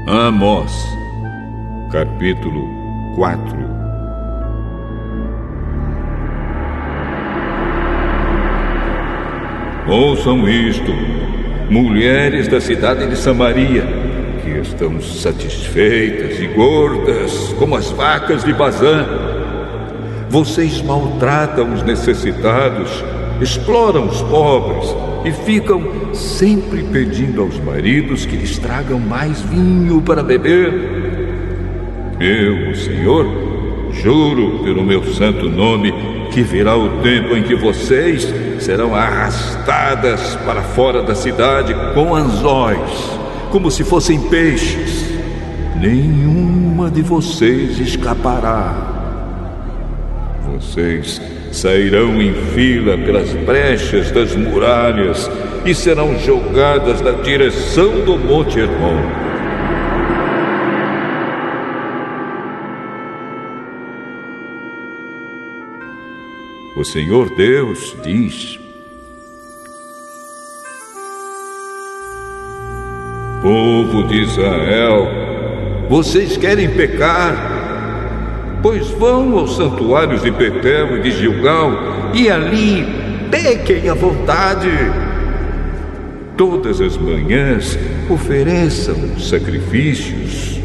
Amós, capítulo 4. Ouçam isto, mulheres da cidade de Samaria, que estão satisfeitas e gordas como as vacas de Bazã. Vocês maltratam os necessitados, exploram os pobres e ficam sempre pedindo aos maridos que lhes tragam mais vinho para beber. Eu, o Senhor, juro pelo meu santo nome que virá o tempo em que vocês serão arrastadas para fora da cidade com anzóis, como se fossem peixes. Nenhuma de vocês escapará. Vocês sairão em fila pelas brechas das muralhas e serão jogadas na direção do Monte Hermon. O Senhor Deus diz: povo de Israel, vocês querem pecar? Pois vão aos santuários de Betel e de Gilgal e ali pequem à vontade. Todas as manhãs ofereçam sacrifícios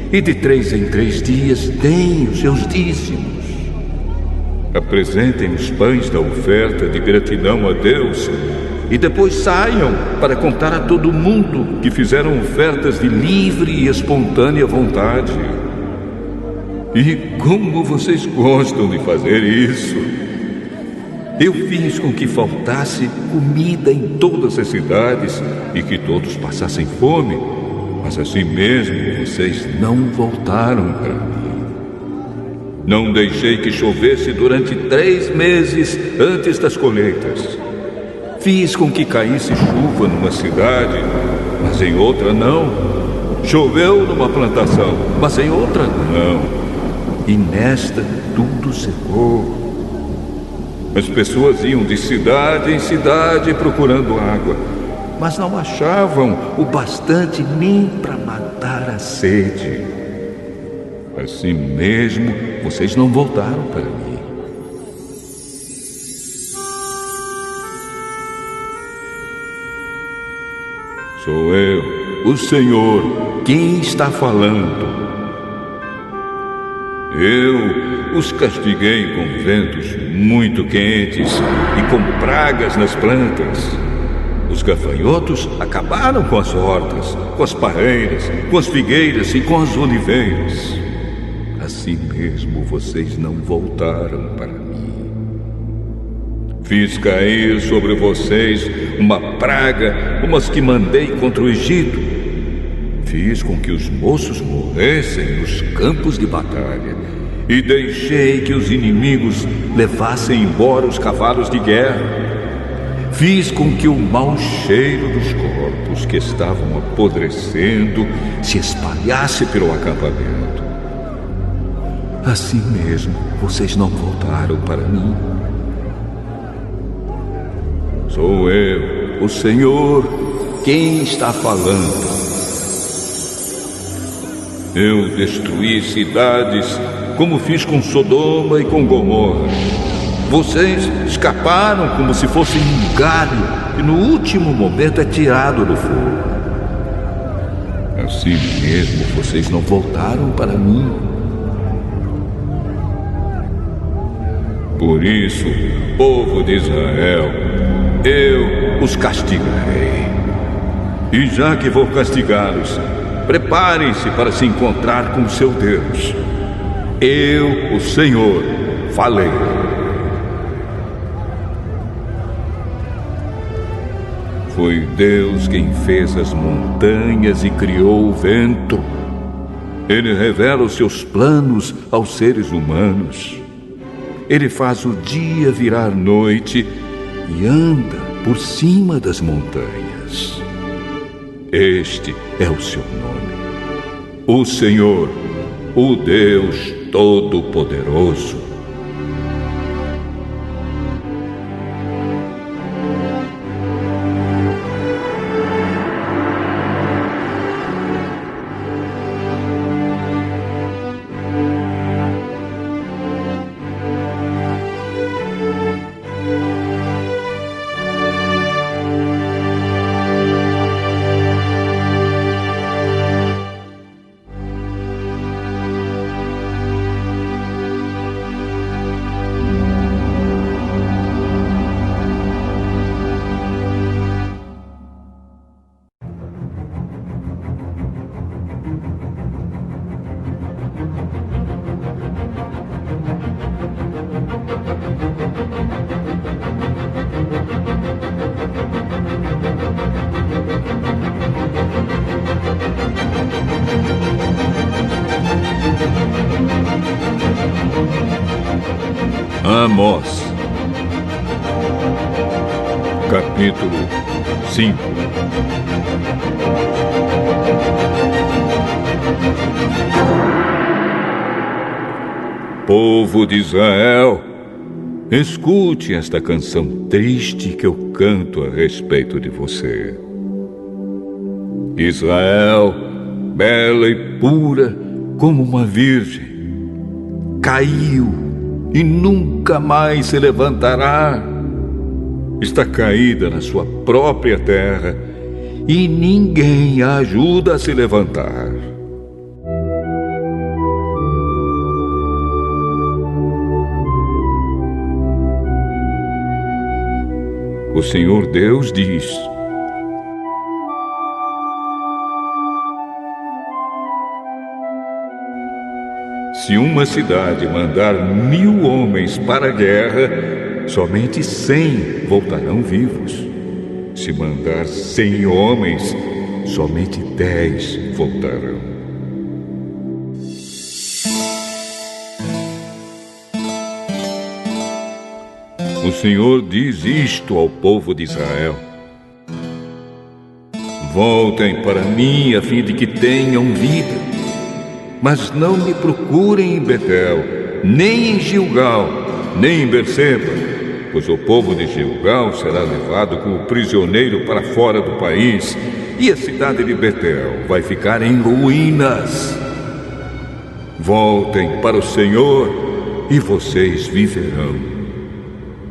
e de 3 em 3 dias deem os seus dízimos. Apresentem os pães da oferta de gratidão a Deus e depois saiam para contar a todo mundo que fizeram ofertas de livre e espontânea vontade. E como vocês gostam de fazer isso! Eu fiz com que faltasse comida em todas as cidades e que todos passassem fome, mas assim mesmo vocês não voltaram para mim. Não deixei que chovesse durante 3 meses antes das colheitas. Fiz com que caísse chuva numa cidade, mas em outra não. Choveu numa plantação, mas em outra não. E nesta tudo secou. As pessoas iam de cidade em cidade procurando água, mas não achavam o bastante nem para matar a sede. Assim mesmo, vocês não voltaram para mim. Sou eu, o Senhor, quem está falando. Eu os castiguei com ventos muito quentes e com pragas nas plantas. Os gafanhotos acabaram com as hortas, com as parreiras, com as figueiras e com as oliveiras. Assim mesmo vocês não voltaram para mim. Fiz cair sobre vocês uma praga, como as que mandei contra o Egito. Fiz com que os moços morressem nos campos de batalha e deixei que os inimigos levassem embora os cavalos de guerra. Fiz com que o mau cheiro dos corpos que estavam apodrecendo se espalhasse pelo acampamento. Assim mesmo, vocês não voltaram para mim. Sou eu, o Senhor, quem está falando. Eu destruí cidades como fiz com Sodoma e com Gomorra. Vocês escaparam como se fossem um galho e no último momento é tirado do fogo. Assim mesmo vocês não voltaram para mim. Por isso, povo de Israel, eu os castigarei. E já que vou castigá-los, preparem-se para se encontrar com o seu Deus. Eu, o Senhor, falei. Foi Deus quem fez as montanhas e criou o vento. Ele revela os seus planos aos seres humanos. Ele faz o dia virar noite e anda por cima das montanhas. Este é o seu nome, o Senhor, o Deus Todo-Poderoso. Amós, capítulo 5. Povo de Israel, escute esta canção triste que eu canto a respeito de você. Israel, bela e pura como uma virgem, caiu e nunca mais se levantará. Está caída na sua própria terra e ninguém a ajuda a se levantar. O Senhor Deus diz: se uma cidade mandar 1000 homens para a guerra, somente 100 voltarão vivos. Se mandar 100 homens, somente 10 voltarão. O Senhor diz isto ao povo de Israel: voltem para mim a fim de que tenham vida, mas não me procurem em Betel, nem em Gilgal, nem em Berseba, pois o povo de Gilgal será levado como prisioneiro para fora do país, e a cidade de Betel vai ficar em ruínas. Voltem para o Senhor e vocês viverão.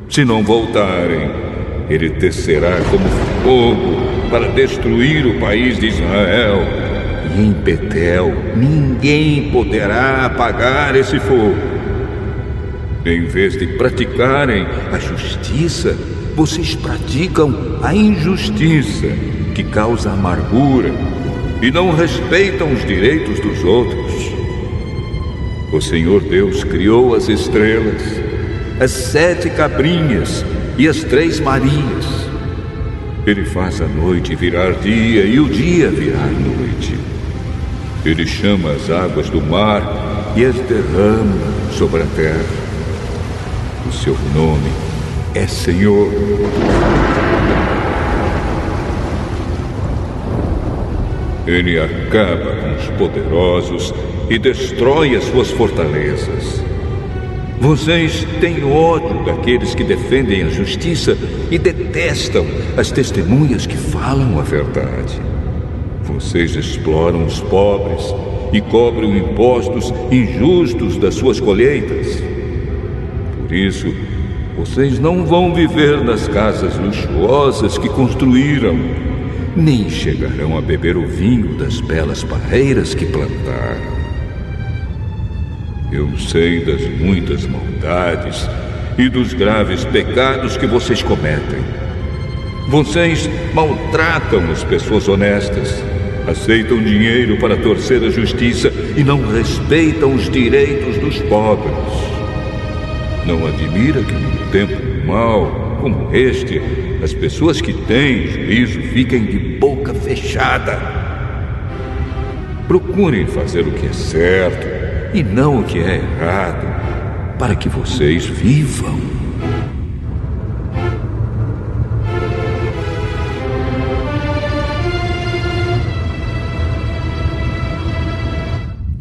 Se não voltarem, ele descerá como fogo para destruir o país de Israel. E em Betel ninguém poderá apagar esse fogo. Em vez de praticarem a justiça, vocês praticam a injustiça, que causa amargura, e não respeitam os direitos dos outros. O Senhor Deus criou as estrelas, as 7 cabrinhas e as 3 Marias. Ele faz a noite virar dia e o dia virar noite. Ele chama as águas do mar e as derrama sobre a terra. O seu nome é Senhor. Ele acaba com os poderosos e destrói as suas fortalezas. Vocês têm ódio daqueles que defendem a justiça e detestam as testemunhas que falam a verdade. Vocês exploram os pobres e cobram impostos injustos das suas colheitas. Por isso, vocês não vão viver nas casas luxuosas que construíram, nem chegarão a beber o vinho das belas parreiras que plantaram. Eu sei das muitas maldades e dos graves pecados que vocês cometem. Vocês maltratam as pessoas honestas, aceitam dinheiro para torcer a justiça e não respeitam os direitos dos pobres. Não admira que num tempo mau como este, as pessoas que têm juízo fiquem de boca fechada. Procurem fazer o que é certo e não o que é errado, para que vocês vivam.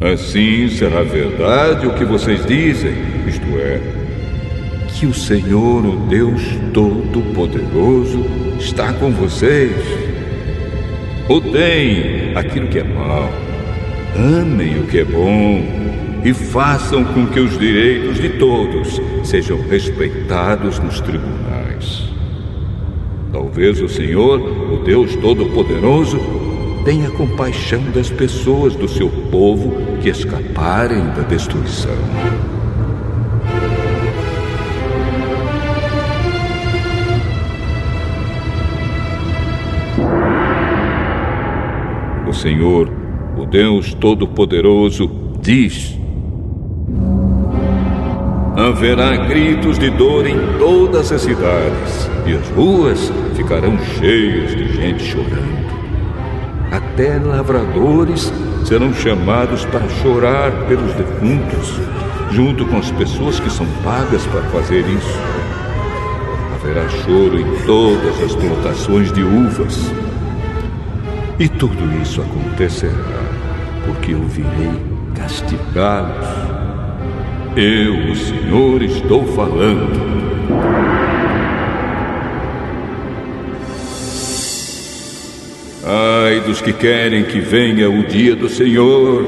Assim será verdade o que vocês dizem, isto é, que o Senhor, o Deus Todo-Poderoso, está com vocês. Odeiem aquilo que é mal, amem o que é bom e façam com que os direitos de todos sejam respeitados nos tribunais. Talvez o Senhor, o Deus Todo-Poderoso, tenha compaixão das pessoas do seu povo que escaparem da destruição. O Senhor, o Deus Todo-Poderoso, diz: haverá gritos de dor em todas as cidades, e as ruas ficarão cheias de gente chorando. Até lavradores serão chamados para chorar pelos defuntos, junto com as pessoas que são pagas para fazer isso. Haverá choro em todas as plantações de uvas. E tudo isso acontecerá porque eu virei castigá-los. Eu, o Senhor, estou falando. Ai dos que querem que venha o dia do Senhor.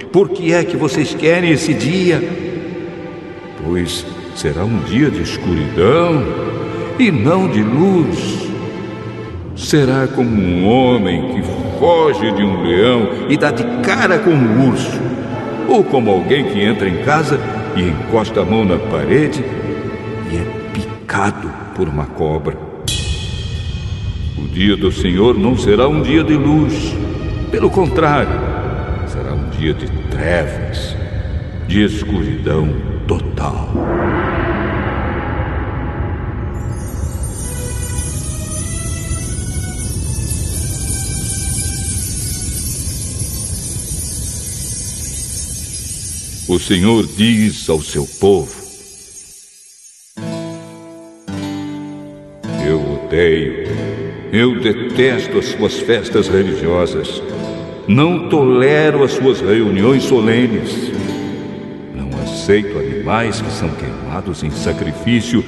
Por que é que vocês querem esse dia? Pois será um dia de escuridão e não de luz. Será como um homem que foge de um leão e dá de cara com um urso, ou como alguém que entra em casa e encosta a mão na parede e é picado por uma cobra. O dia do Senhor não será um dia de luz. Pelo contrário, será um dia de trevas, de escuridão total. O Senhor diz ao seu povo: eu detesto as suas festas religiosas. Não tolero as suas reuniões solenes. Não aceito animais que são queimados em sacrifício,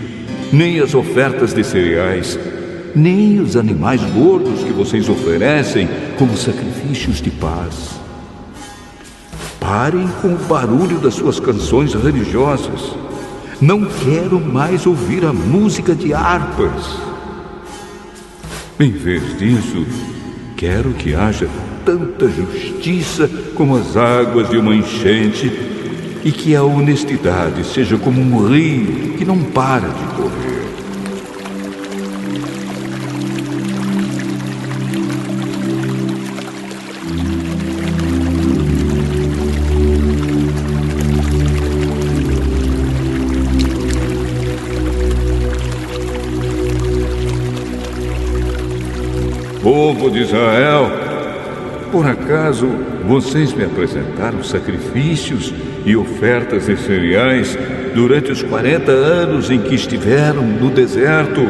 nem as ofertas de cereais, nem os animais gordos que vocês oferecem como sacrifícios de paz. Parem com o barulho das suas canções religiosas. Não quero mais ouvir a música de harpas. Em vez disso, quero que haja tanta justiça como as águas de uma enchente e que a honestidade seja como um rio que não para de correr. Povo de Israel, por acaso vocês me apresentaram sacrifícios e ofertas de cereais durante os 40 anos em que estiveram no deserto?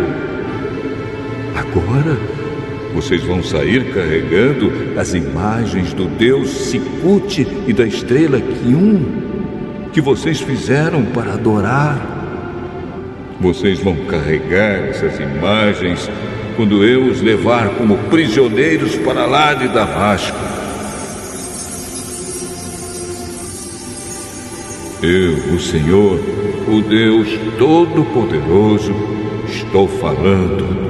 Agora vocês vão sair carregando as imagens do deus Sicute e da estrela Quium que vocês fizeram para adorar. Vocês vão carregar essas imagens quando eu os levar como prisioneiros para lá de Damasco. Eu, o Senhor, o Deus Todo-Poderoso, estou falando.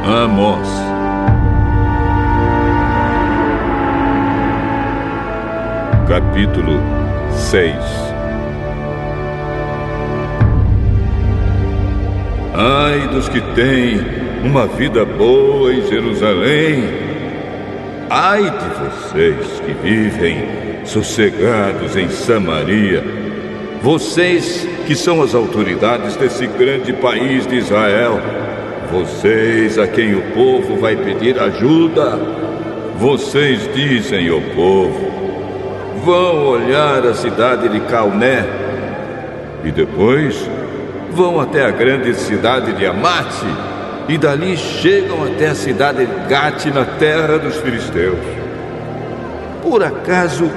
Amós. Capítulo 6. Ai dos que têm uma vida boa em Jerusalém. Ai de vocês que vivem sossegados em Samaria. Vocês que são as autoridades desse grande país de Israel. Vocês a quem o povo vai pedir ajuda. Vocês dizem ao povo: vão olhar a cidade de Calné e depois vão até a grande cidade de Amate e dali chegam até a cidade de Gate na terra dos filisteus. Por acaso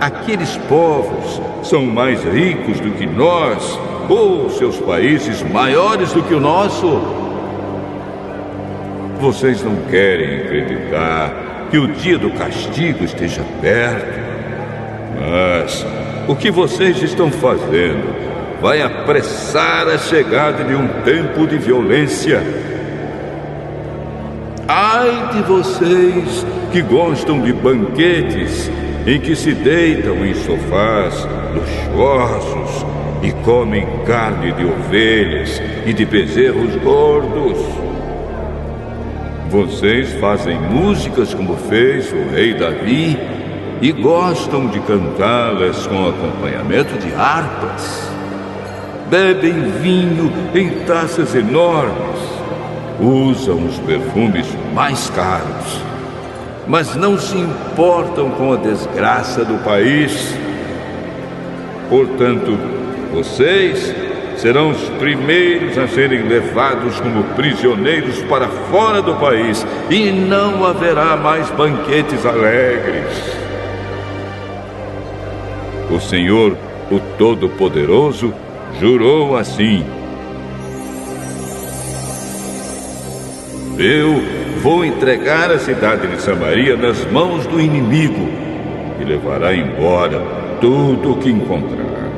aqueles povos são mais ricos do que nós, ou seus países maiores do que o nosso? Vocês não querem acreditar que o dia do castigo esteja perto. Mas o que vocês estão fazendo vai apressar a chegada de um tempo de violência. Ai de vocês que gostam de banquetes em que se deitam em sofás luxuosos e comem carne de ovelhas e de bezerros gordos. Vocês fazem músicas como fez o rei Davi e gostam de cantá-las com acompanhamento de harpas. Bebem vinho em taças enormes, usam os perfumes mais caros, mas não se importam com a desgraça do país. Portanto, vocês serão os primeiros a serem levados como prisioneiros para fora do país, e não haverá mais banquetes alegres. O Senhor, o Todo-Poderoso, jurou assim: eu vou entregar a cidade de Samaria nas mãos do inimigo e levará embora tudo o que encontrar.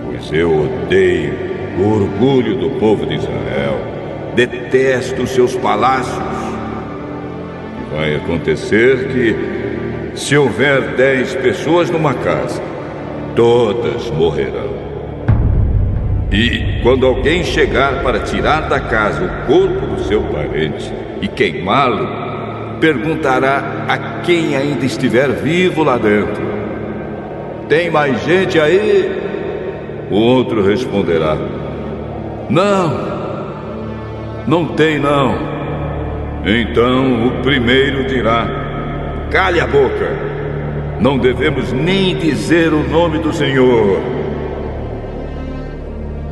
Pois eu odeio o orgulho do povo de Israel, detesto seus palácios. E vai acontecer que, se houver 10 pessoas numa casa, todas morrerão. E quando alguém chegar para tirar da casa o corpo do seu parente e queimá-lo, perguntará a quem ainda estiver vivo lá dentro: tem mais gente aí? O outro responderá: não tem não. Então o primeiro dirá: cale a boca, não devemos nem dizer o nome do Senhor.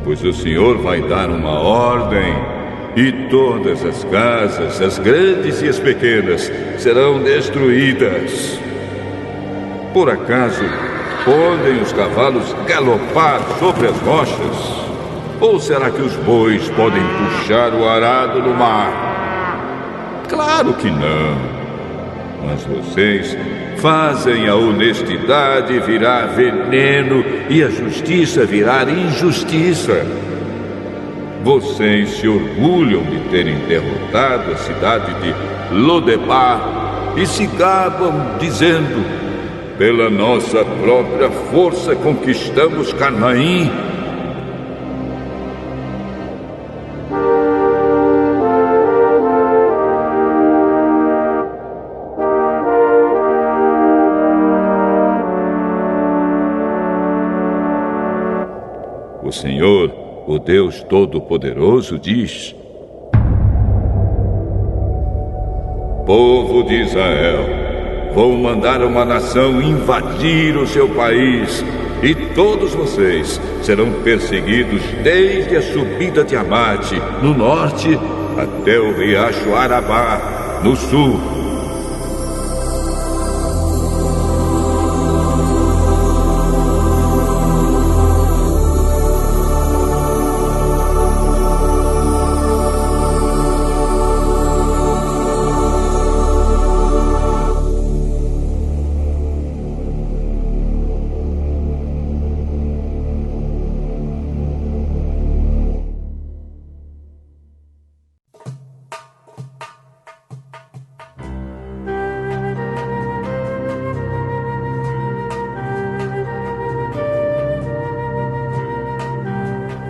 Pois o Senhor vai dar uma ordem, e todas as casas, as grandes e as pequenas, serão destruídas. Por acaso podem os cavalos galopar sobre as rochas? Ou será que os bois podem puxar o arado no mar? Claro que não. Mas vocês fazem a honestidade virar veneno e a justiça virar injustiça. Vocês se orgulham de terem derrotado a cidade de Lodebar e se gabam dizendo: pela nossa própria força conquistamos Canaim. O Senhor, o Deus Todo-Poderoso, diz: povo de Israel, vou mandar uma nação invadir o seu país, e todos vocês serão perseguidos desde a subida de Amate, no norte, até o riacho Arabá, no sul.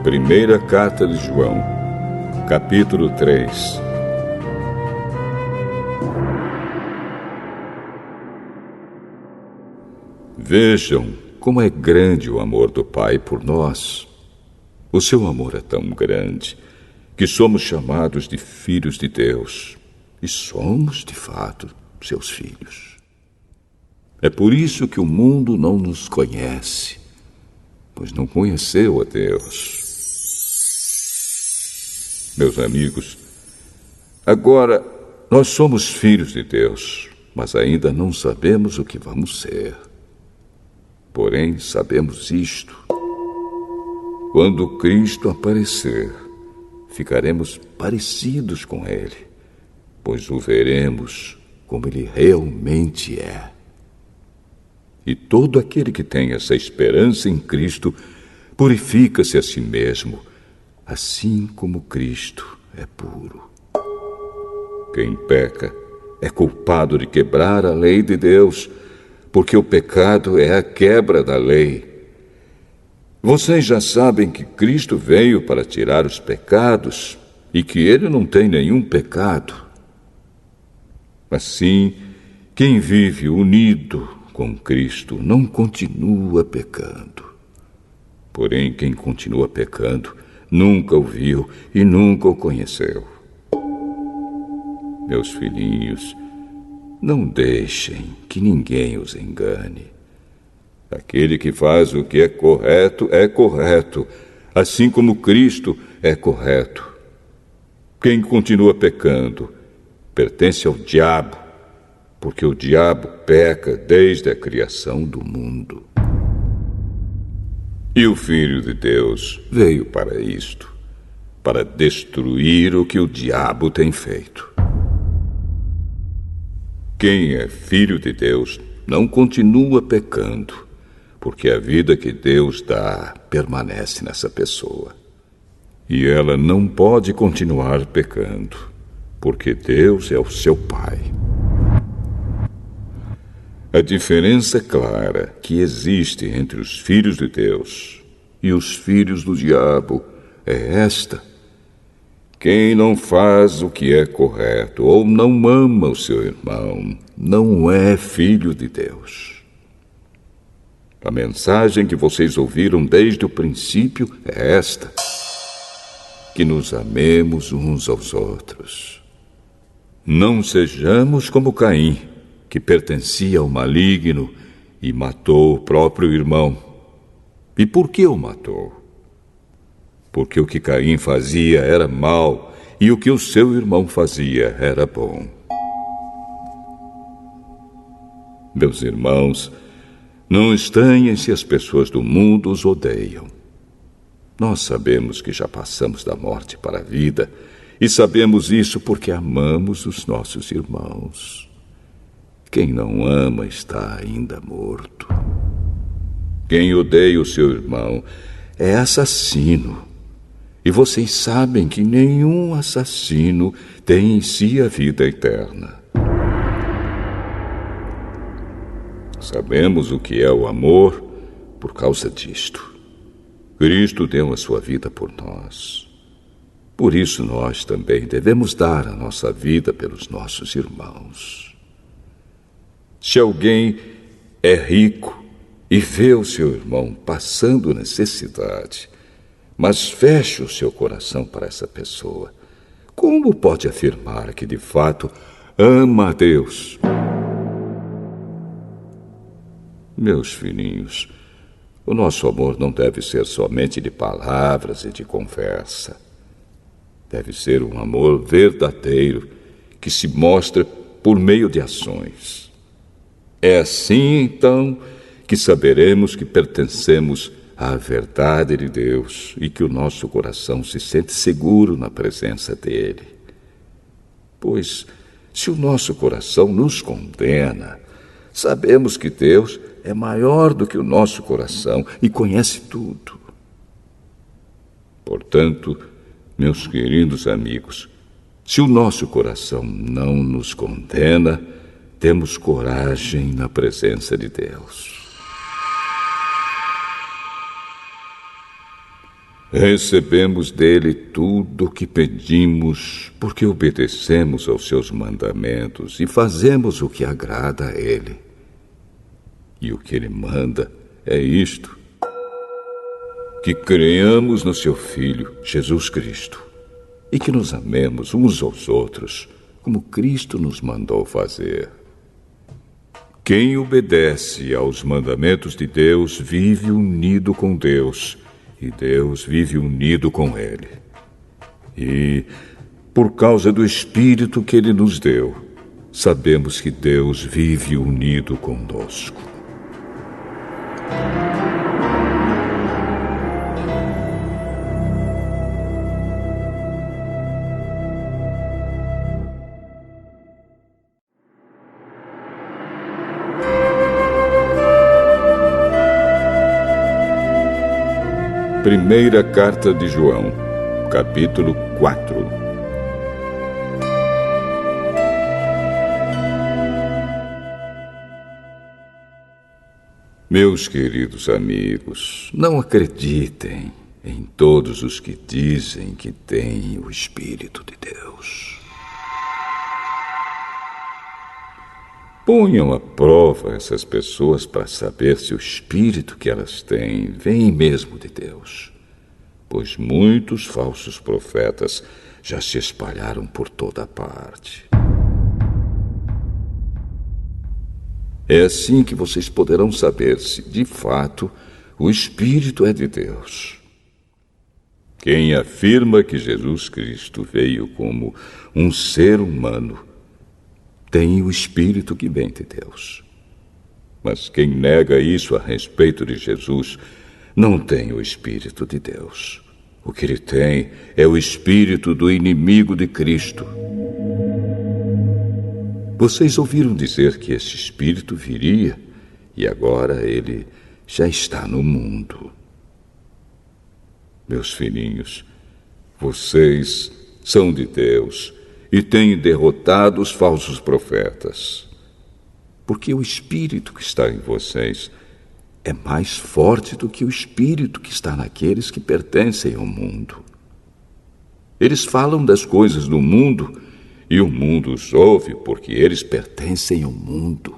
Primeira Carta de João, capítulo 3. Vejam como é grande o amor do Pai por nós. O seu amor é tão grande que somos chamados de filhos de Deus, e somos, de fato, seus filhos. É por isso que o mundo não nos conhece, pois não conheceu a Deus. Meus amigos, agora nós somos filhos de Deus, mas ainda não sabemos o que vamos ser. Porém, sabemos isto: quando Cristo aparecer, ficaremos parecidos com Ele, pois o veremos como Ele realmente é. E todo aquele que tem essa esperança em Cristo purifica-se a si mesmo, assim como Cristo é puro. Quem peca é culpado de quebrar a lei de Deus, porque o pecado é a quebra da lei. Vocês já sabem que Cristo veio para tirar os pecados e que ele não tem nenhum pecado. Assim, quem vive unido com Cristo não continua pecando. Porém, quem continua pecando nunca o viu e nunca o conheceu. Meus filhinhos, não deixem que ninguém os engane. Aquele que faz o que é correto, assim como Cristo é correto. Quem continua pecando pertence ao diabo, porque o diabo peca desde a criação do mundo. E o Filho de Deus veio para isto, para destruir o que o diabo tem feito. Quem é filho de Deus não continua pecando, porque a vida que Deus dá permanece nessa pessoa. E ela não pode continuar pecando, porque Deus é o seu Pai. A diferença clara que existe entre os filhos de Deus e os filhos do diabo é esta: quem não faz o que é correto ou não ama o seu irmão não é filho de Deus. A mensagem que vocês ouviram desde o princípio é esta: que nos amemos uns aos outros. Não sejamos como Caim, que pertencia ao maligno e matou o próprio irmão. E por que o matou? Porque o que Caim fazia era mal e o que o seu irmão fazia era bom. Meus irmãos, não estranhem se as pessoas do mundo os odeiam. Nós sabemos que já passamos da morte para a vida e sabemos isso porque amamos os nossos irmãos. Quem não ama está ainda morto. Quem odeia o seu irmão é assassino. E vocês sabem que nenhum assassino tem em si a vida eterna. Sabemos o que é o amor por causa disto. Cristo deu a sua vida por nós. Por isso nós também devemos dar a nossa vida pelos nossos irmãos. Se alguém é rico e vê o seu irmão passando necessidade, mas fecha o seu coração para essa pessoa, como pode afirmar que de fato ama a Deus? Meus filhinhos, o nosso amor não deve ser somente de palavras e de conversa. Deve ser um amor verdadeiro que se mostra por meio de ações. É assim, então, que saberemos que pertencemos à verdade de Deus e que o nosso coração se sente seguro na presença dele. Pois, se o nosso coração nos condena, sabemos que Deus é maior do que o nosso coração e conhece tudo. Portanto, meus queridos amigos, se o nosso coração não nos condena, temos coragem na presença de Deus. Recebemos dele tudo o que pedimos, porque obedecemos aos seus mandamentos e fazemos o que agrada a ele. E o que ele manda é isto: que creamos no seu Filho, Jesus Cristo, e que nos amemos uns aos outros, como Cristo nos mandou fazer. Quem obedece aos mandamentos de Deus vive unido com Deus, e Deus vive unido com ele. E, por causa do Espírito que ele nos deu, sabemos que Deus vive unido conosco. Primeira Carta de João, capítulo 4. Meus queridos amigos, não acreditem em todos os que dizem que têm o Espírito de Deus. Ponham à prova essas pessoas para saber se o Espírito que elas têm vem mesmo de Deus, pois muitos falsos profetas já se espalharam por toda parte. É assim que vocês poderão saber se, de fato, o Espírito é de Deus. Quem afirma que Jesus Cristo veio como um ser humano tem o Espírito que vem de Deus. Mas quem nega isso a respeito de Jesus não tem o Espírito de Deus. O que ele tem é o espírito do inimigo de Cristo. Vocês ouviram dizer que esse espírito viria e agora ele já está no mundo. Meus filhinhos, vocês são de Deus e têm derrotado os falsos profetas, porque o espírito que está em vocês é mais forte do que o espírito que está naqueles que pertencem ao mundo. Eles falam das coisas do mundo e o mundo os ouve porque eles pertencem ao mundo.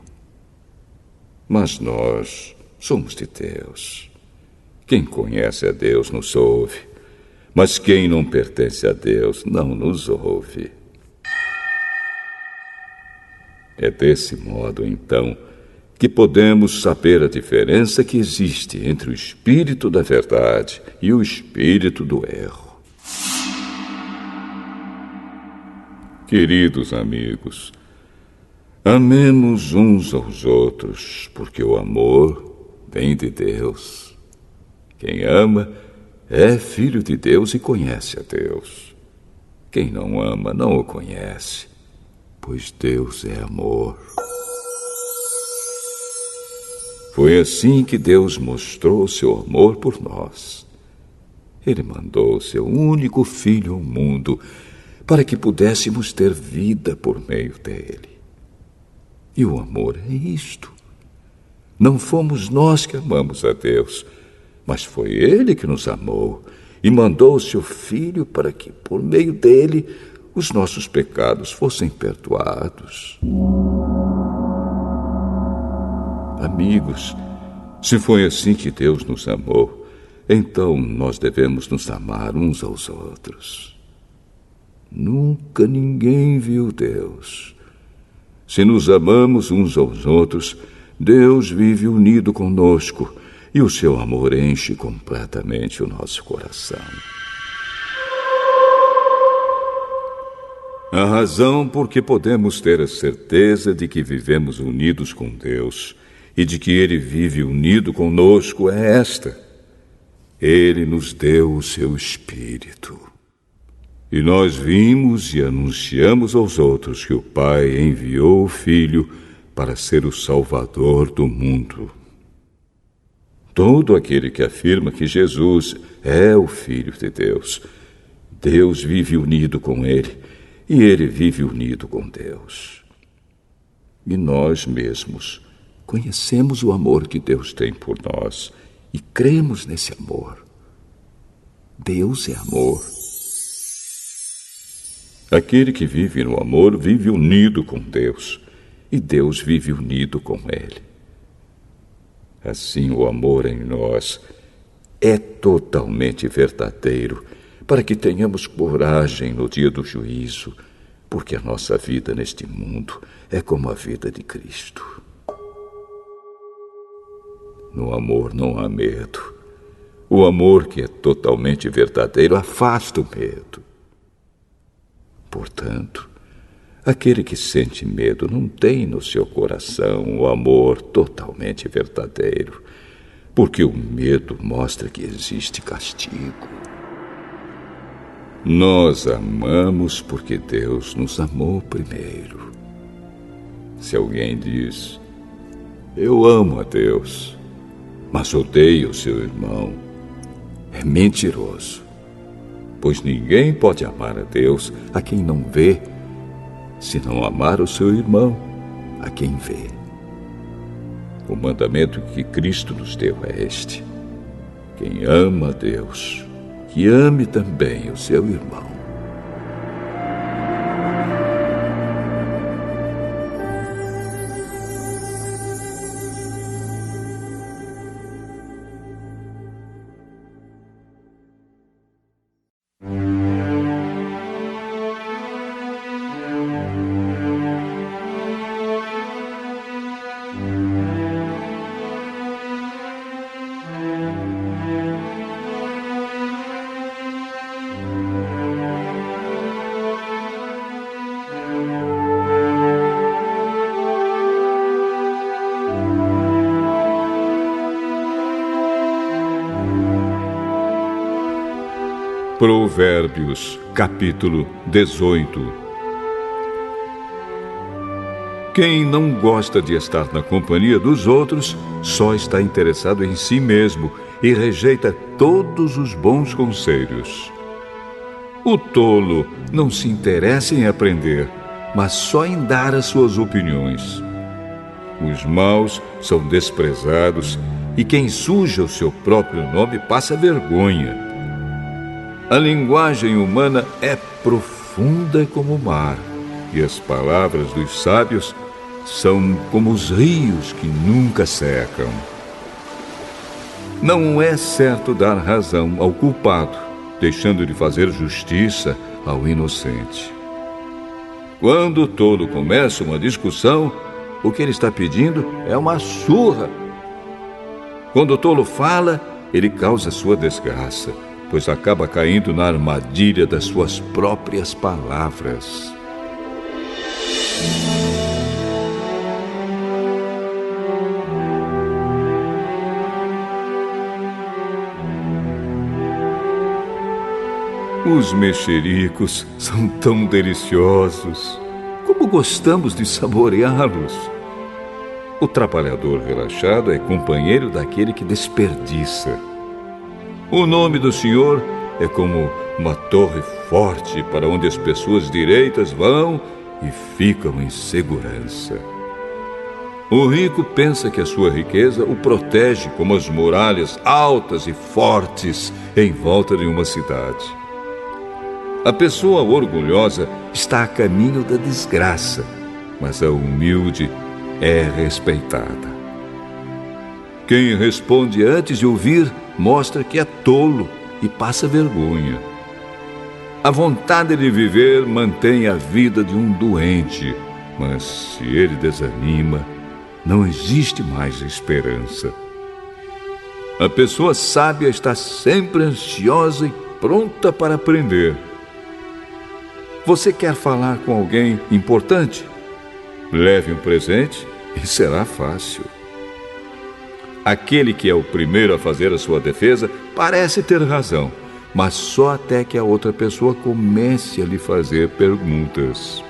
Mas nós somos de Deus. Quem conhece a Deus nos ouve, mas quem não pertence a Deus não nos ouve. É desse modo, então, que podemos saber a diferença que existe entre o espírito da verdade e o espírito do erro. Queridos amigos, amemos uns aos outros, porque o amor vem de Deus. Quem ama é filho de Deus e conhece a Deus. Quem não ama não o conhece, pois Deus é amor. Foi assim que Deus mostrou seu amor por nós. Ele mandou seu único filho ao mundo para que pudéssemos ter vida por meio dele. E o amor é isto. Não fomos nós que amamos a Deus, mas foi ele que nos amou e mandou o seu filho para que, por meio dele, os nossos pecados fossem perdoados. Amigos, se foi assim que Deus nos amou, então nós devemos nos amar uns aos outros. Nunca ninguém viu Deus. Se nos amamos uns aos outros, Deus vive unido conosco e o seu amor enche completamente o nosso coração. A razão por que podemos ter a certeza de que vivemos unidos com Deus e de que Ele vive unido conosco é esta: Ele nos deu o seu Espírito. E nós vimos e anunciamos aos outros que o Pai enviou o Filho para ser o Salvador do mundo. Todo aquele que afirma que Jesus é o Filho de Deus, Deus vive unido com ele e ele vive unido com Deus. E nós mesmos conhecemos o amor que Deus tem por nós e cremos nesse amor. Deus é amor. Aquele que vive no amor vive unido com Deus, e Deus vive unido com ele. Assim, o amor em nós é totalmente verdadeiro, para que tenhamos coragem no dia do juízo, porque a nossa vida neste mundo é como a vida de Cristo. No amor não há medo. O amor que é totalmente verdadeiro afasta o medo. Portanto, aquele que sente medo não tem no seu coração o amor totalmente verdadeiro, porque o medo mostra que existe castigo. Nós amamos porque Deus nos amou primeiro. Se alguém diz, eu amo a Deus, mas odeio o seu irmão, é mentiroso. Pois ninguém pode amar a Deus a quem não vê, se não amar o seu irmão a quem vê. O mandamento que Cristo nos deu é este: quem ama a Deus, que ame também o seu irmão. Provérbios, capítulo 18. Quem não gosta de estar na companhia dos outros, só está interessado em si mesmo e rejeita todos os bons conselhos. O tolo não se interessa em aprender, mas só em dar as suas opiniões. Os maus são desprezados e quem suja o seu próprio nome passa vergonha. A linguagem humana é profunda como o mar, e as palavras dos sábios são como os rios que nunca secam. Não é certo dar razão ao culpado, deixando de fazer justiça ao inocente. Quando o tolo começa uma discussão, o que ele está pedindo é uma surra. Quando o tolo fala, ele causa sua desgraça, pois acaba caindo na armadilha das suas próprias palavras. Os mexericos são tão deliciosos. Como gostamos de saboreá-los! O trabalhador relaxado é companheiro daquele que desperdiça. O nome do Senhor é como uma torre forte para onde as pessoas direitas vão e ficam em segurança. O rico pensa que a sua riqueza o protege como as muralhas altas e fortes em volta de uma cidade. A pessoa orgulhosa está a caminho da desgraça, mas a humilde é respeitada. Quem responde antes de ouvir mostra que é tolo e passa vergonha. A vontade de viver mantém a vida de um doente, mas se ele desanima, não existe mais esperança. A pessoa sábia está sempre ansiosa e pronta para aprender. Você quer falar com alguém importante? Leve um presente e será fácil. Aquele que é o primeiro a fazer a sua defesa parece ter razão, mas só até que a outra pessoa comece a lhe fazer perguntas.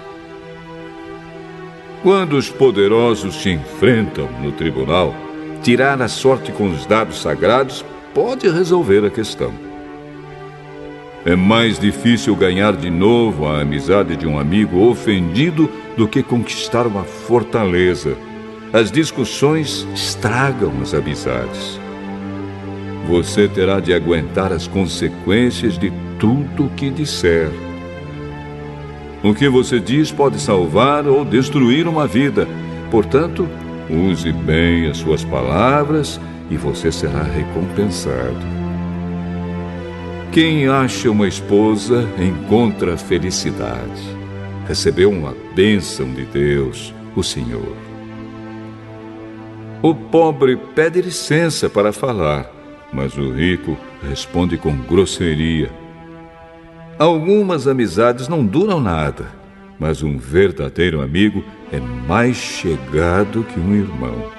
Quando os poderosos se enfrentam no tribunal, tirar a sorte com os dados sagrados pode resolver a questão. É mais difícil ganhar de novo a amizade de um amigo ofendido do que conquistar uma fortaleza. As discussões estragam as amizades. Você terá de aguentar as consequências de tudo o que disser. O que você diz pode salvar ou destruir uma vida. Portanto, use bem as suas palavras e você será recompensado. Quem acha uma esposa encontra felicidade. Recebeu uma bênção de Deus, o Senhor. O pobre pede licença para falar, mas o rico responde com grosseria. Algumas amizades não duram nada, mas um verdadeiro amigo é mais chegado que um irmão.